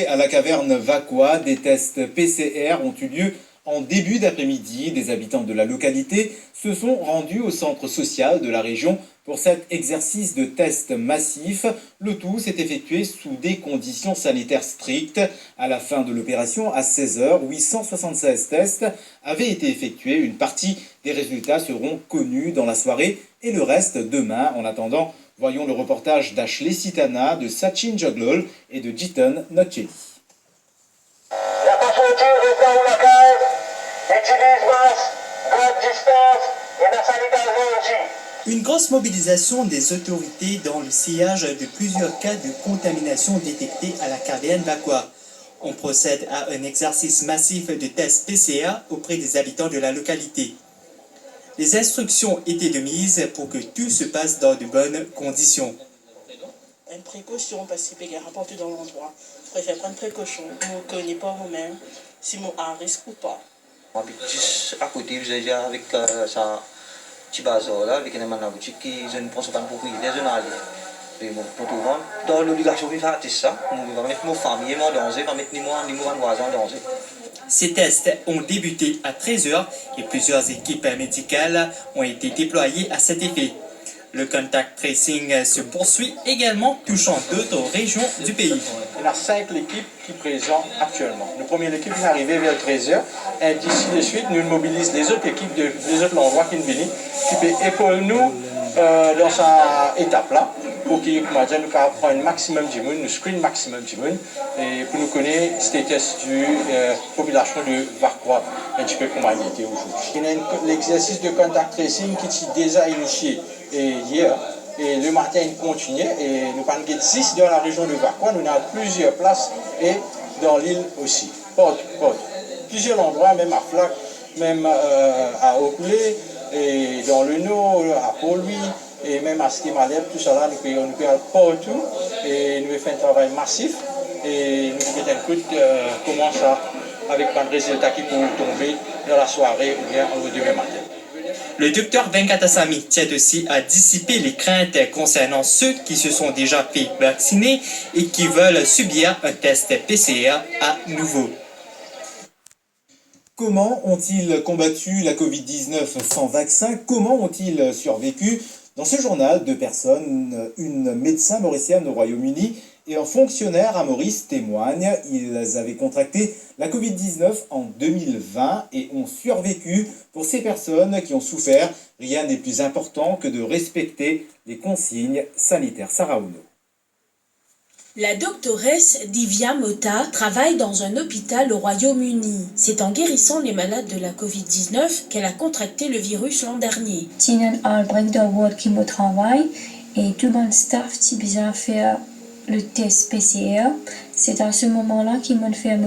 À la caverne Vakwa, des tests PCR ont eu lieu en début d'après-midi. Des habitants de la localité se sont rendus au centre social de la région pour cet exercice de test massif. Le tout s'est effectué sous des conditions sanitaires strictes. À la fin de l'opération, à 16h, 876 tests avaient été effectués. Une partie des résultats seront connus dans la soirée et le reste demain. En attendant, voyons le reportage d'Ashley Sitana, de Sachin Jaglol et de Jitan Notcheli. La conjoncture répond la case, utilise masque, garde distance et la sanitation aussi. Une grosse mobilisation des autorités dans le sillage de plusieurs cas de contamination détectés à la caverne Vakwa. On procède à un exercice massif de tests PCR auprès des habitants de la localité. Les instructions étaient de mise pour que tout se passe dans de bonnes conditions. Une précaution parce qu'il peut rapporter dans l'endroit. Je préfère prendre précaution. Vous ne connaissez pas vous-même si vous avez un risque ou pas. On habite juste à côté, déjà avec sa petite bazar là, avec un manaboutique qui ne pense pas pour les zones. Et bon, pour tout le monde, dans l'obligation de faire ça, on va mettre nos familles en danger, on va mettre nos voisins en danger. Ces tests ont débuté à 13h et plusieurs équipes médicales ont été déployées à cet effet. Le contact tracing se poursuit également, touchant d'autres régions du pays. Il y a 5 équipes qui présentent actuellement. La première équipe est arrivée vers 13h et d'ici de suite, nous mobilisons les autres équipes des autres endroits qui viennent, qui peuvent épauler nous dans cette étape-là pour qu'ils nous prennent un maximum de monde, nous screen maximum de monde et pour nous connaître le status de la population de Vakwa un petit peu comme il était aujourd'hui. Il y a l'exercice de contact tracing qui est déjà initié hier. Et le matin, il continue. Et nous parlons de 6 dans la région de Vakwa. Nous avons plusieurs places et dans l'île aussi. Plusieurs endroits, même à Flac, même à Okulé, et dans le Nord, à Pau-Louis, et même à Stimalep, tout ça là, nous pouvons partout. Et nous faisons un travail massif. Et nous faisons un coup comment ça, avec un résultat qui peut tomber dans la soirée ou bien au demain matin. Le docteur Venkatasamy tient aussi à dissiper les craintes concernant ceux qui se sont déjà fait vacciner et qui veulent subir un test PCR à nouveau. Comment ont-ils combattu la Covid-19 sans vaccin? Comment ont-ils survécu? Dans ce journal, 2 personnes, une médecin mauricienne au Royaume-Uni et un fonctionnaire à Maurice témoignent. Ils avaient contracté la Covid-19 en 2020 et ont survécu. Pour ces personnes qui ont souffert, rien n'est plus important que de respecter les consignes sanitaires. Sarah Ouno. La doctoresse Divya Mota travaille dans un hôpital au Royaume-Uni. C'est en guérissant les malades de la Covid-19 qu'elle a contracté le virus l'an dernier. Tienen al break de word qui me travaille et tout mon staff qui bien fait le test PCR. C'est à ce moment-là qu'ils m'ont fait